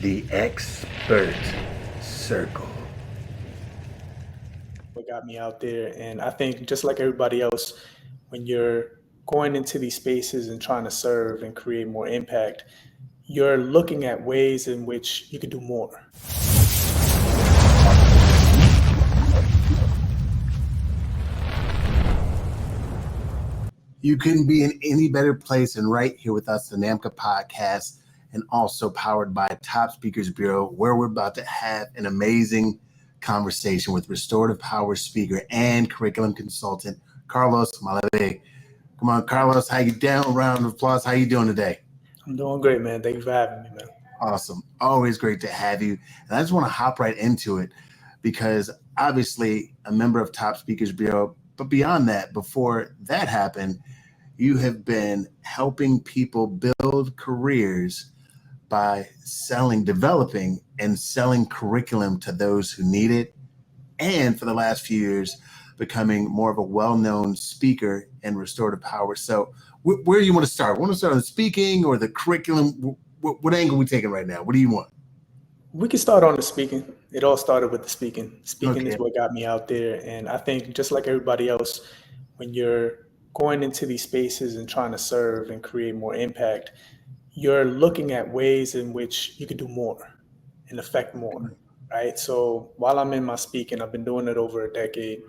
The Expert Circle. What got me out there. And I think just like everybody else, when you're going into these spaces and trying to serve and create more impact, you're looking at ways in which you could do more. You couldn't be in any better place than right here with us, the NAMCA podcast, and also powered by Top Speakers Bureau, where we're about to have an amazing conversation with restorative power speaker and curriculum consultant, Carlos Malave. Come on, Carlos, how you doing? Round of applause. How you doing today? I'm doing great, man. Thank you for having me, man. Awesome. Always great to have you. And I just want to hop right into it because obviously a member of Top Speakers Bureau, but beyond that, before that happened, you have been helping people build careers by developing and selling curriculum to those who need it. And for the last few years, becoming more of a well-known speaker in restorative power. So where do you want to start? Want to start on speaking or the curriculum? What angle are we taking right now? What do you want? We can start on the speaking. It all started with the speaking. Speaking Okay. is what got me out there. And I think just like everybody else, when you're going into these spaces and trying to serve and create more impact, you're looking at ways in which you could do more and affect more, right? So while I'm in my speaking, I've been doing it over a decade,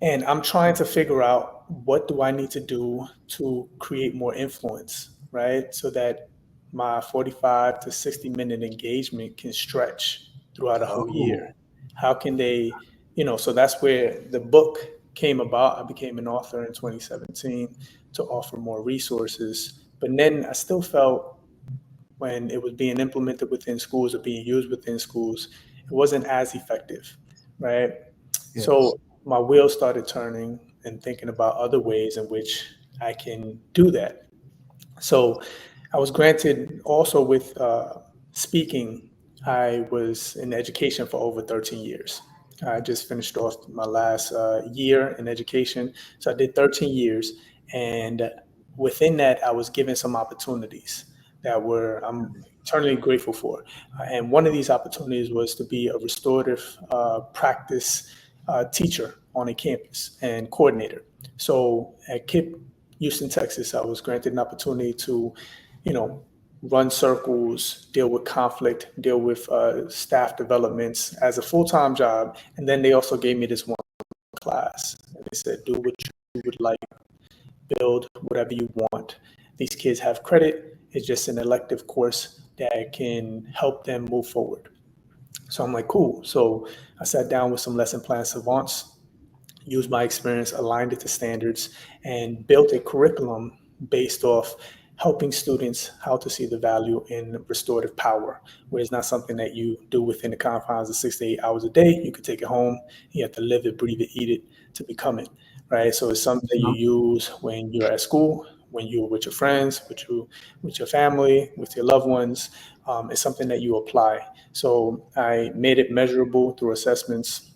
and I'm trying to figure out what do I need to do to create more influence, right? So that my 45 to 60-minute engagement can stretch throughout a whole Oh, year. How can they, so that's where the book came about. I became an author in 2017 to offer more resources. But then I still felt when it was being implemented within schools or being used within schools, it wasn't as effective, right? yes. So my wheels started turning and thinking about other ways in which I can do that. So I was granted also with speaking, I was in education for over 13 years. I just finished off my last year in education. So I did 13 years. And within that, I was given some opportunities that I'm eternally grateful for. And one of these opportunities was to be a restorative practice teacher on a campus and coordinator. So at KIPP, Houston, Texas, I was granted an opportunity to, you know, run circles, deal with conflict, deal with staff developments as a full-time job. And then they also gave me this one class. And they said, do what you would like, build whatever you want. These kids have credit. It's just an elective course that can help them move forward. So I'm like, cool. So I sat down with some lesson plan savants, used my experience, aligned it to standards, and built a curriculum based off helping students how to see the value in restorative power, where it's not something that you do within the confines of 6 to 8 hours a day. You could take it home. You have to live it, breathe it, eat it to become it, right? So it's something that you use when you're at school, when you're with your friends, with your family, with your loved ones. It's something that you apply. So I made it measurable through assessments,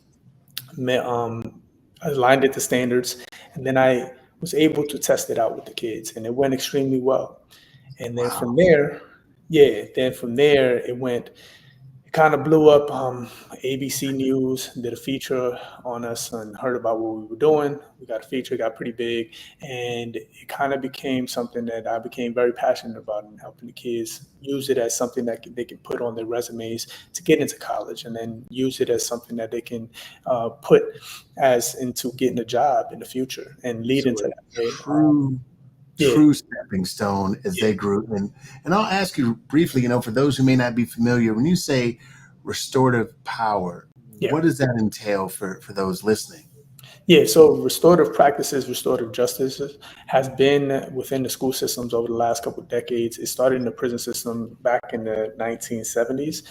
aligned it to standards, and then I was able to test it out with the kids, and it went extremely well. And then Wow. from there, it kind of blew up. ABC News did a feature on us and heard about what we were doing. We got a feature, got pretty big, and it kind of became something that I became very passionate about and helping the kids use it as something that they can put on their resumes to get into college, and then use it as something that they can put as into getting a job in the future and lead So into a that way. true, Yeah, true stepping stone as yeah, they grew. And I'll ask you briefly, for those who may not be familiar, when you say restorative power, yeah. what does that entail for those listening? Yeah, so restorative practices, restorative justice has been within the school systems over the last couple of decades. It started in the prison system back in the 1970s,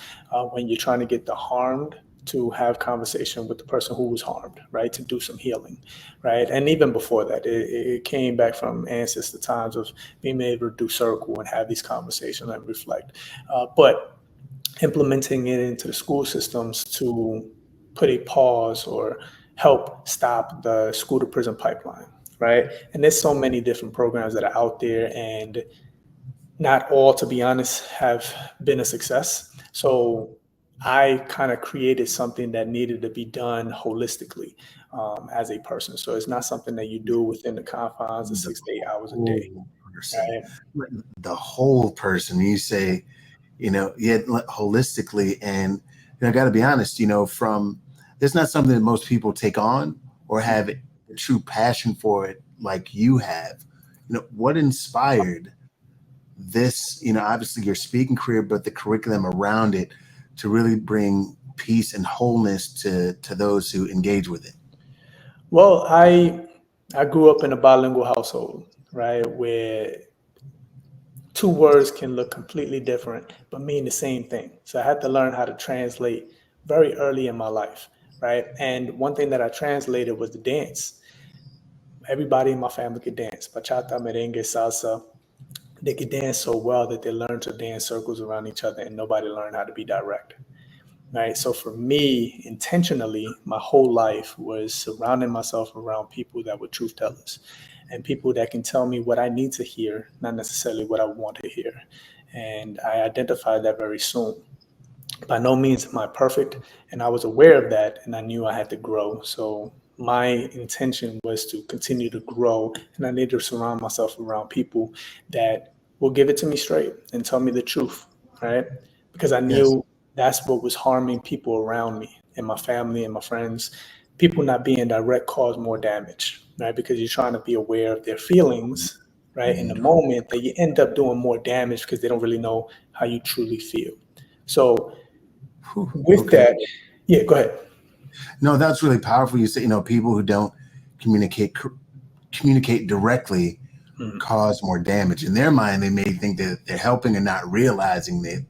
when you're trying to get the harmed to have conversation with the person who was harmed, right, to do some healing, right? And even before that, it came back from ancestor times of being able to do circle and have these conversations and reflect. But implementing it into the school systems to put a pause or help stop the school to prison pipeline, right? And there's so many different programs that are out there. And not all, to be honest, have been a success. So I kind of created something that needed to be done holistically as a person. So it's not something that you do within the confines of The 6 to 8 hours a day. whole person, Right? the whole person. You say, yeah, holistically, and I got to be honest, from it's not something that most people take on or have a true passion for it like you have. What inspired this? Obviously your speaking career, but the curriculum around it to really bring peace and wholeness to those who engage with it. Well, I grew up in a bilingual household, right, where two words can look completely different but mean the same thing. So I had to learn how to translate very early in my life, right? And one thing that I translated was the dance. Everybody in my family could dance, bachata, merengue, salsa. They could dance so well that they learned to dance circles around each other, and nobody learned how to be direct. Right. So for me, intentionally, my whole life was surrounding myself around people that were truth tellers and people that can tell me what I need to hear, not necessarily what I want to hear. And I identified that very soon. By no means am I perfect, and I was aware of that, and I knew I had to grow. So my intention was to continue to grow, and I need to surround myself around people that will give it to me straight and tell me the truth, right? Because I Yes. knew that's what was harming people around me and my family and my friends. People not being direct caused more damage, right? Because you're trying to be aware of their feelings, right? In the Mhm. moment, that you end up doing more damage because they don't really know how you truly feel. So Whew, with okay. that, yeah, go ahead. No, that's really powerful. You say, people who don't communicate communicate directly Mhm. cause more damage. In their mind, they may think that they're helping and not realizing that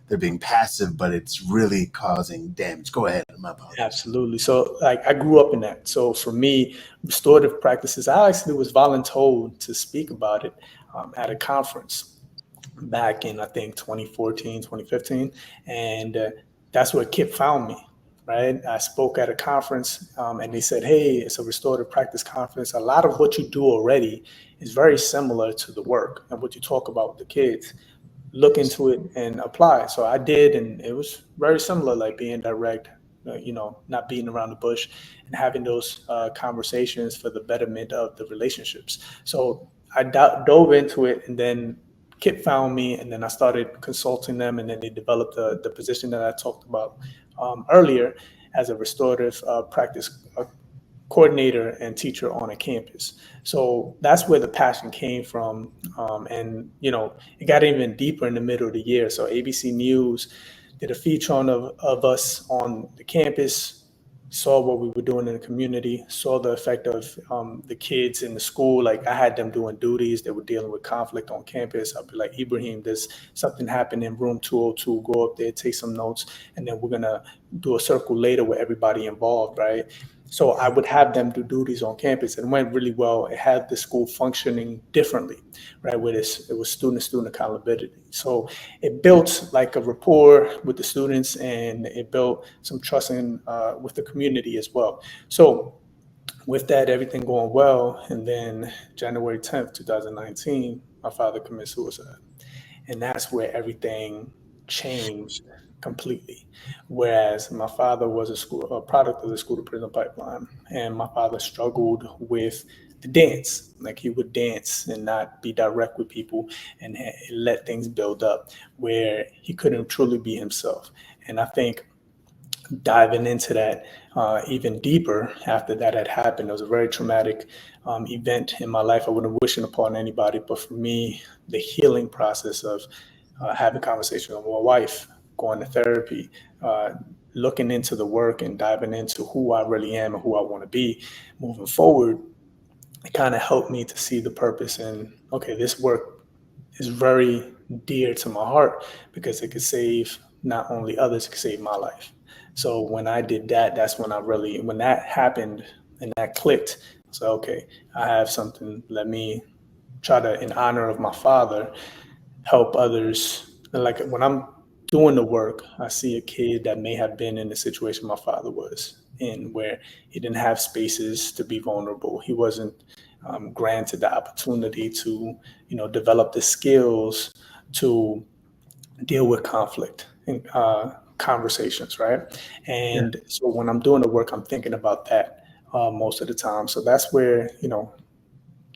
they're being passive, but it's really causing damage. Go ahead. My apologies. Absolutely. So, like, I grew up in that. So, for me, restorative practices, I actually was voluntold to speak about it at a conference back in, I think, 2014, 2015. And that's where Kip found me, right? I spoke at a conference and they said, hey, it's a restorative practice conference. A lot of what you do already is very similar to the work and what you talk about with the kids. Look into it and apply. So I did, and it was very similar, like being direct, not beating around the bush and having those conversations for the betterment of the relationships. So I dove into it, and then Kip found me, and then I started consulting them, and then they developed the position that I talked about earlier as a restorative practice coordinator and teacher on a campus. So that's where the passion came from. And, it got even deeper in the middle of the year. So ABC News did a feature of us on the campus, saw what we were doing in the community, saw the effect of the kids in the school. Like I had them doing duties that were dealing with conflict on campus. I'd be like, Ibrahim, there's something happened in room 202. Go up there, take some notes, and then we're going to do a circle later with everybody involved, right? So I would have them do duties on campus. And it went really well. It had the school functioning differently, right? Where it was student accountability. So it built like a rapport with the students, and it built some trust with the community as well. So with that, everything going well. And then January 10th, 2019, my father committed suicide. And that's where everything changed completely. Whereas my father was a product of the school to prison pipeline, and my father struggled with the dance. Like he would dance and not be direct with people, and let things build up where he couldn't truly be himself. And I think diving into that even deeper after that had happened. It was a very traumatic event in my life. I wouldn't wish it upon anybody, but for me, the healing process of having conversation with my wife, going to therapy, uh, looking into the work and diving into who I really am and who I want to be moving forward, it kind of helped me to see the purpose and, okay, this work is very dear to my heart because it could save not only others, it could save my life. So when I did that, that's when when that happened and that clicked. So, okay, I have something. Let me try to, in honor of my father, help others. And like when I'm doing the work, I see a kid that may have been in the situation my father was in, where he didn't have spaces to be vulnerable. He wasn't granted the opportunity to, develop the skills to deal with conflict and conversations, right? And so when I'm doing the work, I'm thinking about that most of the time. So that's where,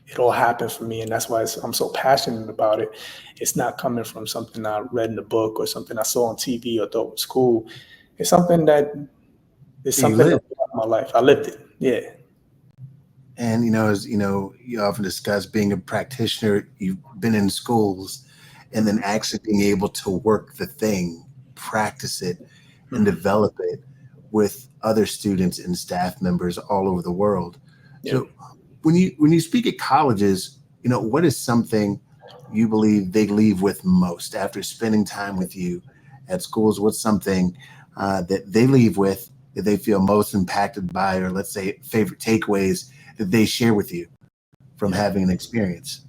it all happened for me. And that's why I'm so passionate about it. It's not coming from something I read in a book or something I saw on TV or thought was cool. It's something that is You something live. that my life. I lived it. Yeah. And as you often discuss being a practitioner, you've been in schools, and then actually being able to work the thing, practice it, and Mhm. develop it with other students and staff members all over the world. Yeah. So when you speak at colleges, what is something you believe they leave with most after spending time with you at schools? What's something that they leave with that they feel most impacted by, or let's say favorite takeaways that they share with you from having an experience?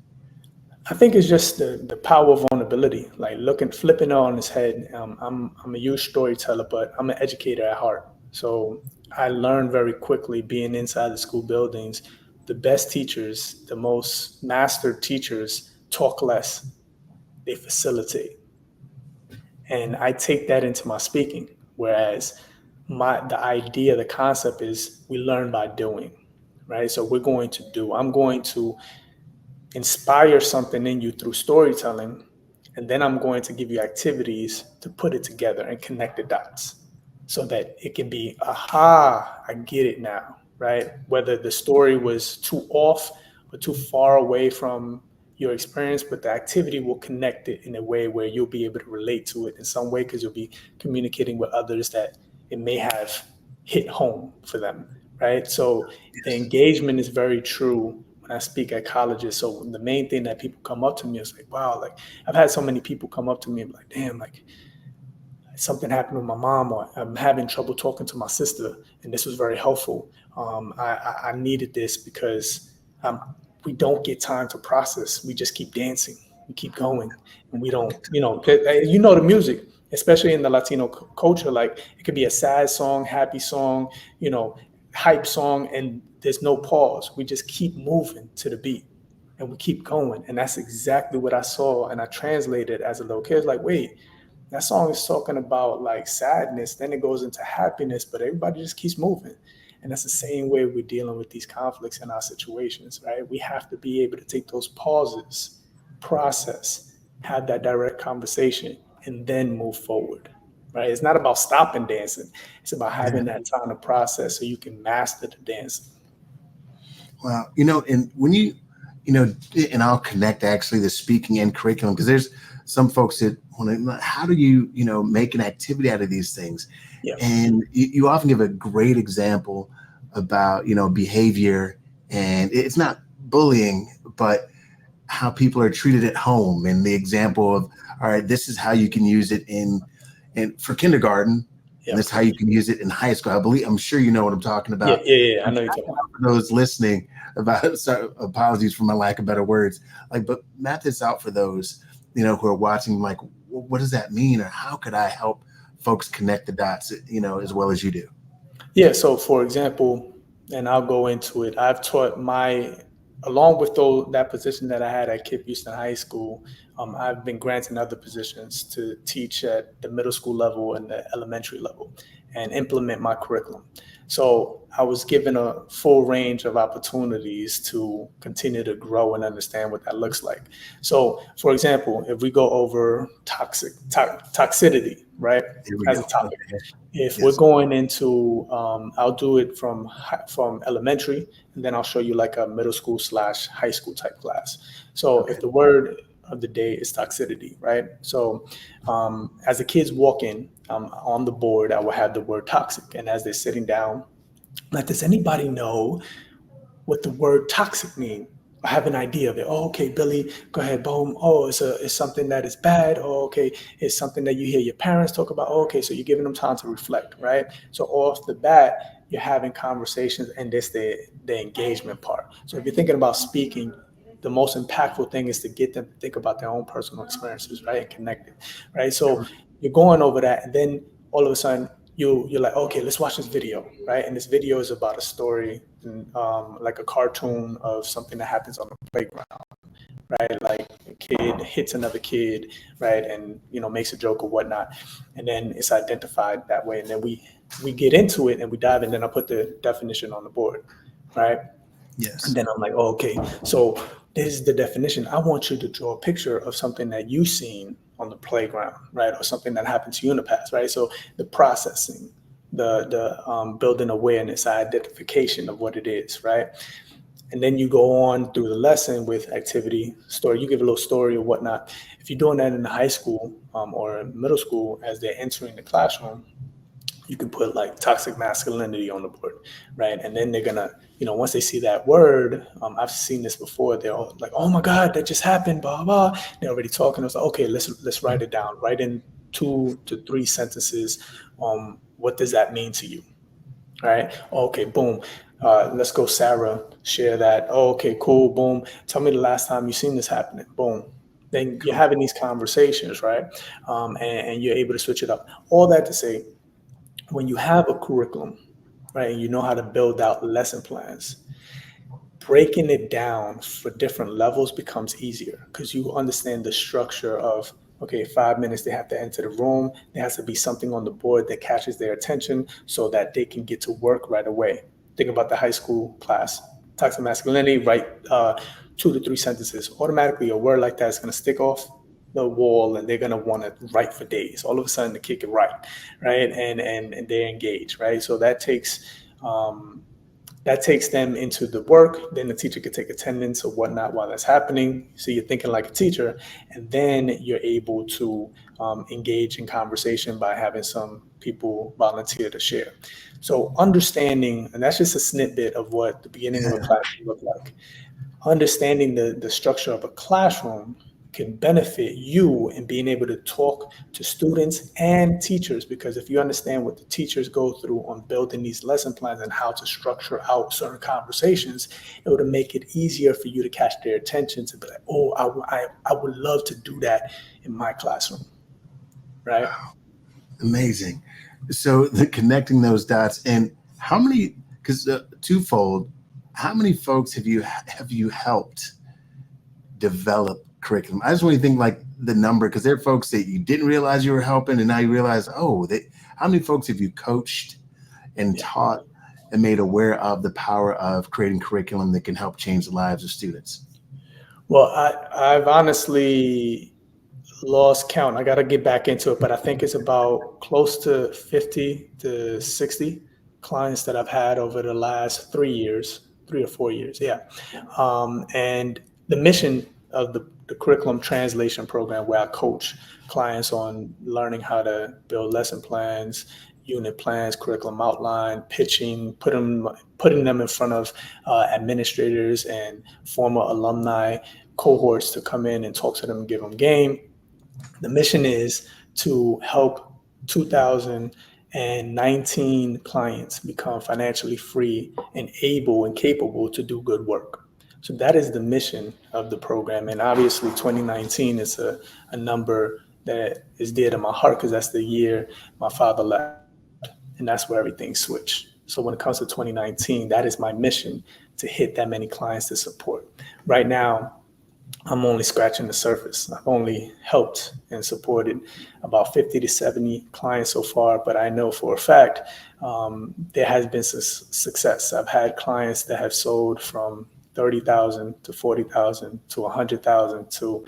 I think it's just the power of vulnerability, like flipping it on its head. I'm a huge storyteller, but I'm an educator at heart. So I learned very quickly being inside the school buildings. The best teachers, the most mastered teachers talk less, they facilitate. And I take that into my speaking. Whereas the idea, the concept is we learn by doing, right? So I'm going to inspire something in you through storytelling, and then I'm going to give you activities to put it together and connect the dots so that it can be, aha, I get it now, right? Whether the story was too off or too far away from your experience, but the activity will connect it in a way where you'll be able to relate to it in some way because you'll be communicating with others that it may have hit home for them, right? So the Yes. engagement is very true when I speak at colleges. So the main thing that people come up to me is like, wow, like I've had so many people come up to me and be like, damn, like something happened with my mom, or I'm having trouble talking to my sister, and this was very helpful. I needed this because we don't get time to process. We just keep dancing, we keep going, and we don't, the music, especially in the Latino culture, like it could be a sad song, happy song, hype song, and there's no pause. We just keep moving to the beat. And we keep going. And that's exactly what I saw. And I translated as a little kid. It's like, wait, that song is talking about like sadness, then it goes into happiness, but everybody just keeps moving. And that's the same way we're dealing with these conflicts in our situations, right? We have to be able to take those pauses, process, have that direct conversation, and then move forward, right? It's not about stopping dancing. It's about Yeah. having that time to process so you can master the dancing. Well, and when and I'll connect actually the speaking and curriculum, because there's some folks that want to, how do you make an activity out of these things? Yeah. And you often give a great example about, behavior, and it's not bullying, but how people are treated at home, and the example of, all right, this is how you can use it for kindergarten, and Yeah. this is how you can use it in high school. I'm sure you know what I'm talking Yeah. about. Yeah. Yeah. I know you're talking about. For those listening, sorry, apologies for my lack of better words, but map this out for those who are watching, like, what does that mean, or how could I help folks connect the dots, as well as you do? Yeah. So, for example, and I'll go into it. I've taught along with that position that I had at Kip Houston High School, I've been granted other positions to teach at the middle school level and the elementary level and implement my curriculum. So I was given a full range of opportunities to continue to grow and understand what that looks like. So, for example, if we go over toxicity, right, Here we as a go. topic, Okay. if we're Yes. going into, I'll do it from elementary, and then I'll show you like a middle school / high school type class. So Okay. if the word of the day is toxicity, right? So as the kids walk in, on the board, I will have the word toxic, and as they're sitting down, like, does anybody know what the word toxic mean? I have an idea of it. Oh, okay, Billy, go ahead, boom. Oh, it's something that is bad. Oh, okay, it's something that you hear your parents talk about. Oh, okay, so you're giving them time to reflect, right? So off the bat, you're having conversations, and this the engagement part. So if you're thinking about speaking, the most impactful thing is to get them to think about their own personal experiences, right, and connect it, right? So you're going over that, and then all of a sudden you're like, okay, let's watch this video, right? And this video is about a story, and, like a cartoon of something that happens on the playground. right? Like a kid hits another kid, right? And, makes a joke or whatnot. And then it's identified that way. And then we get into it and we dive in, and then I put the definition on the board, right? Yes. And then I'm like, oh, okay, so this is the definition. I want you to draw a picture of something that you've seen on the playground, right? Or something that happened to you in the past, right? So the processing, the building awareness, identification of what it is, right? And then you go on through the lesson with activity, story. You give a little story or whatnot. If you're doing that in the high school or middle school as they're entering the classroom, you can put like toxic masculinity on the board, right? And then they're gonna, once they see that word, I've seen this before. They're all like, "Oh my God, that just happened!" Blah blah. They're already talking. It's like, okay, let's write it down. Write in 2 to 3 sentences. What does that mean to you? Right? Okay, boom. Let's go, Sarah. Share that. Oh, okay, cool. Boom. Tell me the last time you seen this happening. Boom. Then you're having these conversations, right? And you're able to switch it up. All that to say, when you have a curriculum, right, and you know how to build out lesson plans, breaking it down for different levels becomes easier because you understand the structure of, okay, 5 minutes, they have to enter the room. There has to be something on the board that catches their attention so that they can get to work right away. Think about the high school class, toxic masculinity, write 2 to 3 sentences. Automatically, a word like that is going to stick off the wall and they're going to want to write for days. All of a sudden, the kid can write, right? And they're engaged, right? So that takes them into the work. Then the teacher could take attendance or whatnot while that's happening. So you're thinking like a teacher, and then you're able to engage in conversation by having some people volunteer to share. So understanding, and that's just a snippet of what the beginning of a classroom look like. Understanding the structure of a classroom can benefit you in being able to talk to students and teachers, because if you understand what the teachers go through on building these lesson plans and how to structure out certain conversations, it would make it easier for you to catch their attention to be like, oh, I would love to do that in my classroom, right? Amazing. So the connecting those dots, and how many, because twofold, how many folks have you helped develop curriculum? I just want to think like the number, because there are folks that you didn't realize you were helping, and now you realize, how many folks have you coached and taught and made aware of the power of creating curriculum that can help change the lives of students? Well, I've honestly lost count. I got to get back into it, but I think it's about close to 50 to 60 clients that I've had over the last 3 or 4 years. Yeah. And the mission of the curriculum translation program, where I coach clients on learning how to build lesson plans, unit plans, curriculum outline, pitching, putting them in front of administrators and former alumni cohorts to come in and talk to them and give them game. The mission is to help 2019 clients become financially free and able and capable to do good work. So that is the mission of the program. And obviously 2019 is a number that is dear to my heart because that's the year my father left. And that's where everything switched. So when it comes to 2019, that is my mission, to hit that many clients to support. Right now, I'm only scratching the surface. I've only helped and supported about 50 to 70 clients so far, but I know for a fact there has been success. I've had clients that have sold from $30,000 to $40,000 to $100,000 to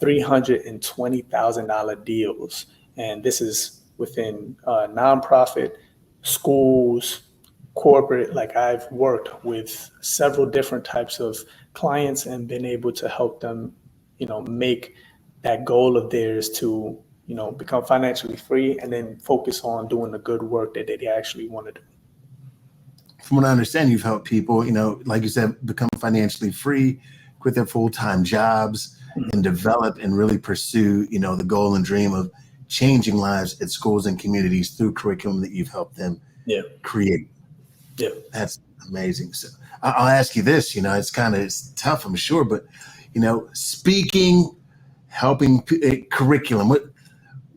$320,000 deals, and this is within nonprofit, schools, corporate. Like, I've worked with several different types of clients and been able to help them, make that goal of theirs to, become financially free and then focus on doing the good work that they actually want to do. From what I understand, you've helped people, like you said, become financially free, quit their full-time jobs, and develop and really pursue, the goal and dream of changing lives at schools and communities through curriculum that you've helped them create. Yeah. That's amazing. So I'll ask you this, it's tough, I'm sure, but, speaking, helping curriculum,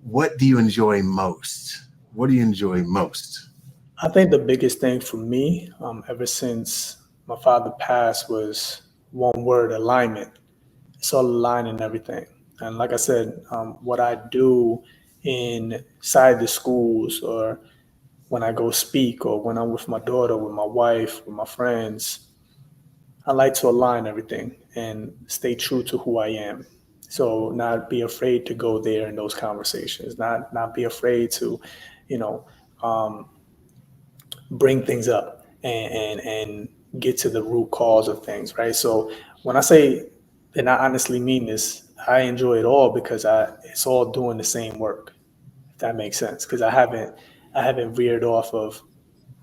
what do you enjoy most? What do you enjoy most? I think the biggest thing for me, ever since my father passed, was one word: alignment. it's all aligning everything. And like I said, what I do inside the schools, or when I go speak, or when I'm with my daughter, with my wife, with my friends, I like to align everything and stay true to who I am. So not be afraid to go there in those conversations, not be afraid to, you know, um, bring things up and get to the root cause of things, right? So when I say, and I honestly mean this, I enjoy it all because it's all doing the same work, if that makes sense. Because I haven't veered off of,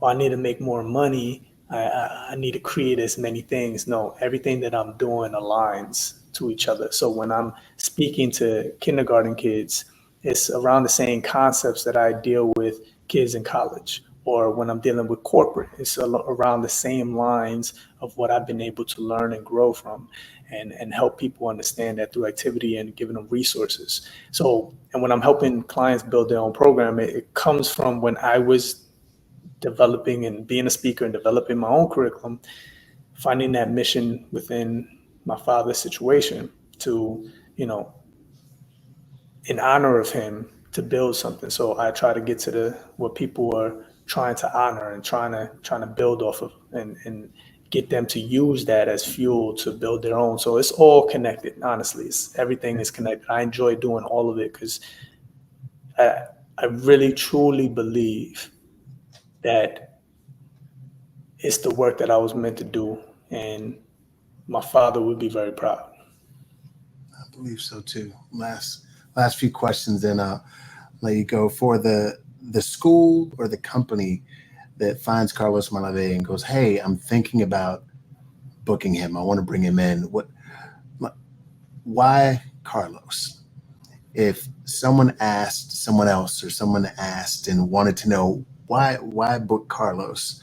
oh, I need to make more money. I need to create as many things. No, everything that I'm doing aligns to each other. So when I'm speaking to kindergarten kids, it's around the same concepts that I deal with kids in college. Or when I'm dealing with corporate, it's around the same lines of what I've been able to learn and grow from, and help people understand that through activity and giving them resources. So, and when I'm helping clients build their own program, it comes from when I was developing and being a speaker and developing my own curriculum, finding that mission within my father's situation to, you know, in honor of him, to build something. So I try to get to the what people are trying to honor and trying to build off of, and get them to use that as fuel to build their own. So it's all connected. Honestly, everything is connected. I enjoy doing all of it because I, I really truly believe that it's the work that I was meant to do, and my father would be very proud. I believe so too. Last few questions, then I'll let you go. For the school or the company that finds Carlos Malave and goes, "Hey, I'm thinking about booking him. I want to bring him in." Why Carlos? If someone asked someone else, or someone asked and wanted to know why book Carlos,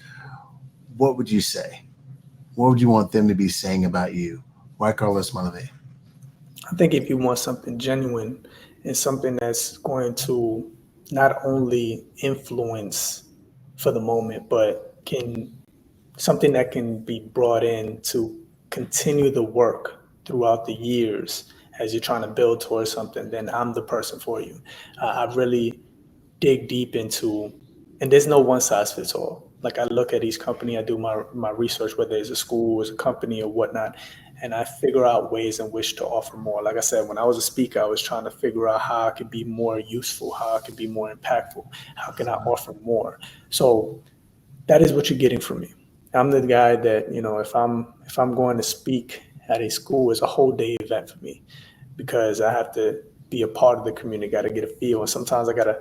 what would you say? What would you want them to be saying about you? Why Carlos Malave? I think if you want something genuine and something that's going to not only influence for the moment, but can something that can be brought in to continue the work throughout the years as you're trying to build towards something, then I'm the person for you. I really dig deep into, and there's no one size fits all. Like I look at each company, I do my research, whether it's a school, it's a company or whatnot, and I figure out ways in which to offer more. Like I said, when I was a speaker, I was trying to figure out how I could be more useful, how I could be more impactful, how can I offer more. So that is what you're getting from me. I'm the guy that, if I'm going to speak at a school, it's a whole day event for me because I have to be a part of the community, got to get a feel. And sometimes I got to,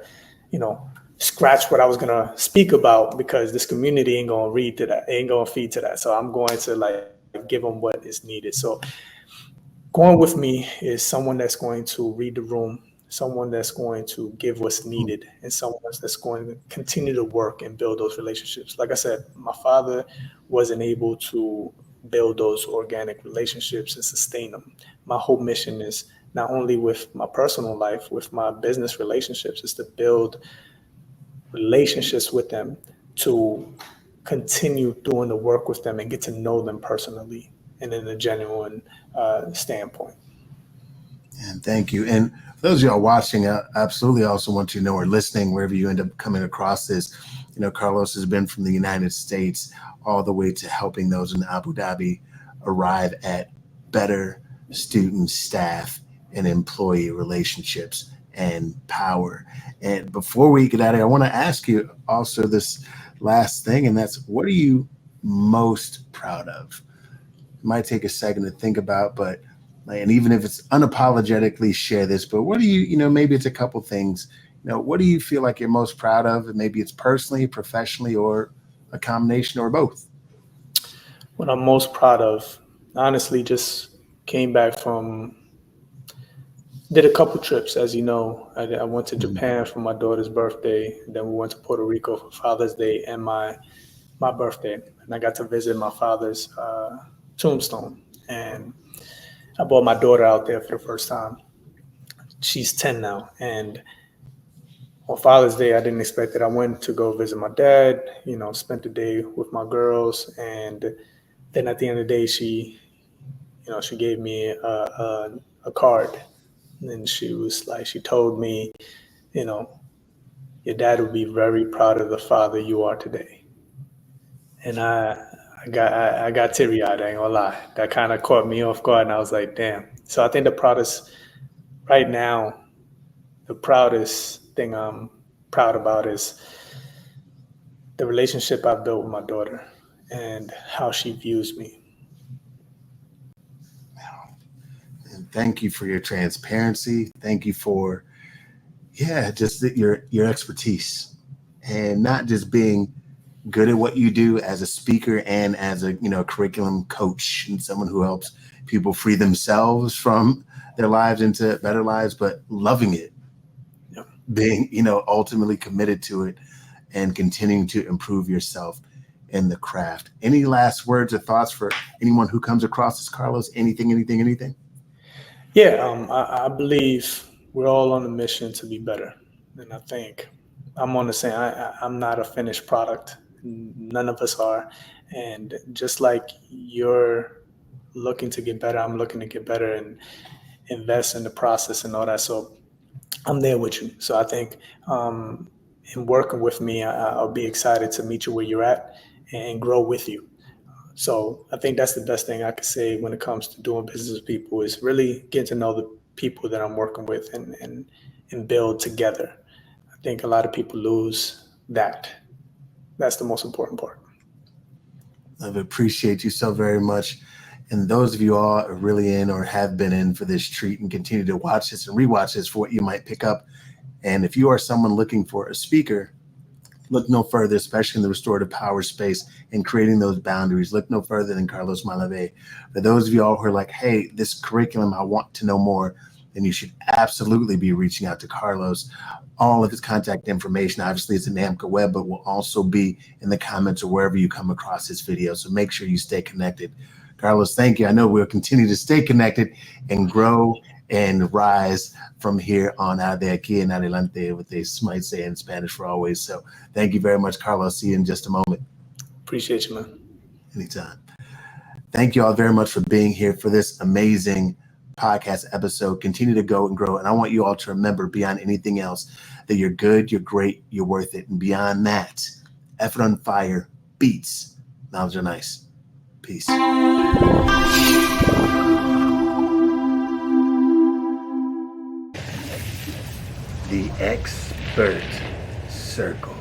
you know, scratch what I was going to speak about because this community ain't going to read to that, ain't going to feed to that. So I'm going to like give them what is needed. So going with me is someone that's going to read the room, someone that's going to give what's needed, and someone that's going to continue to work and build those relationships. Like I said, my father wasn't able to build those organic relationships and sustain them. My whole mission is not only with my personal life, with my business relationships, is to build relationships with them, to continue doing the work with them and get to know them personally and in a genuine standpoint. And thank you. And for those of y'all watching, I absolutely also want you to know, or listening, wherever you end up coming across this, Carlos has been from the United States all the way to helping those in Abu Dhabi arrive at better student, staff, and employee relationships and power. And before we get out of here, I want to ask you also this last thing, and that's, what are you most proud of? It might take a second to think about, but and even if it's unapologetically, share this. But what do maybe it's a couple things. What do you feel like you're most proud of? And maybe it's personally, professionally, or a combination, or both. What I'm most proud of, honestly, just came back from, did a couple trips, as you know. I went to Mhm. Japan for my daughter's birthday. Then we went to Puerto Rico for Father's Day and my birthday. And I got to visit my father's tombstone. And I brought my daughter out there for the first time. She's 10 now. And on Father's Day, I didn't expect it. I went to go visit my dad, spent the day with my girls. And then at the end of the day, she she gave me a card, and she told me, you know, your dad would be very proud of the father you are today. And I got teary eyed. I ain't gonna lie. That kind of caught me off guard, and I was like, damn. So I think right now, the proudest thing I'm proud about is the relationship I've built with my daughter and how she views me. And thank you for your transparency. Thank you for, just your expertise, and not just being good at what you do as a speaker and as a curriculum coach and someone who helps people free themselves from their lives into better lives, but loving it, being ultimately committed to it, and continuing to improve yourself in the craft. Any last words or thoughts for anyone who comes across as Carlos? Anything? Yeah, I believe we're all on a mission to be better, and I think I'm on the same. I'm not a finished product. None of us are, and just like you're looking to get better, I'm looking to get better and invest in the process and all that. So I'm there with you. So I think in working with me, I'll be excited to meet you where you're at and grow with you. So I think that's the best thing I could say when it comes to doing business with people, is really getting to know the people that I'm working with and build together. I think a lot of people lose that. That's the most important part. I appreciate you so very much. And those of you all are really in or have been in for this treat and continue to watch this and rewatch this for what you might pick up. And if you are someone looking for a speaker, look no further, especially in the restorative power space and creating those boundaries. Look no further than Carlos Malave. For those of you all who are like, hey, this curriculum, I want to know more, then you should absolutely be reaching out to Carlos. All of his contact information, obviously, is in NAMCA Web, but will also be in the comments or wherever you come across this video. So make sure you stay connected. Carlos, thank you. I know we'll continue to stay connected and grow and rise from here on out, de aquí en adelante, what they might say in Spanish for always. So thank you very much, Carlos. See you in just a moment. Appreciate you, man. Anytime. Thank you all very much for being here for this amazing podcast episode. Continue to go and grow. And I want you all to remember, beyond anything else, that you're good, you're great, you're worth it. And beyond that, effort on fire beats knowledge on ice. Peace. The Expert Circle.